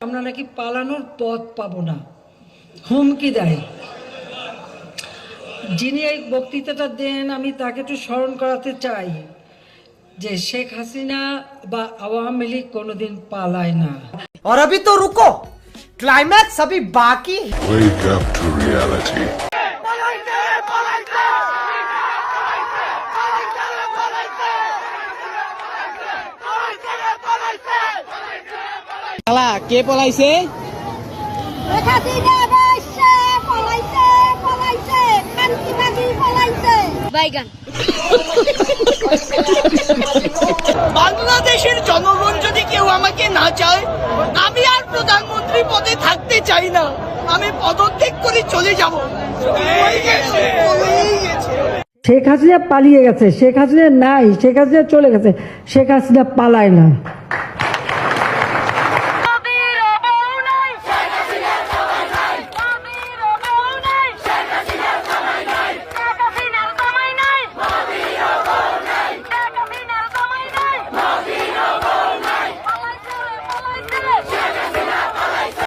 আমরা নাকি পালানোর পথ পাবো না, হুমকি দেয়। যিনি এই বক্তৃতাটা দেন আমি তাকে একটু স্মরণ করাতে চাই যে শেখ হাসিনা বা আওয়ামী লীগ কোনোদিন পালায় না। और अभी तो रुको, क्लाइमैक्स अभी बाकी। Wake up to reality. শালা কে পলাইছে? বাংলাদেশের জনগণ যদি কেউ আমাকে না চায়, আমি আর প্রধানমন্ত্রী পদে থাকতে চাই না, আমি পদত্যাগ করে চলে যাব। শেখ হাসিনা পালিয়ে গেছে, শেখ হাসিনা নাই, শেখ হাসিনা চলে গেছে, শেখ হাসিনা পালায় না।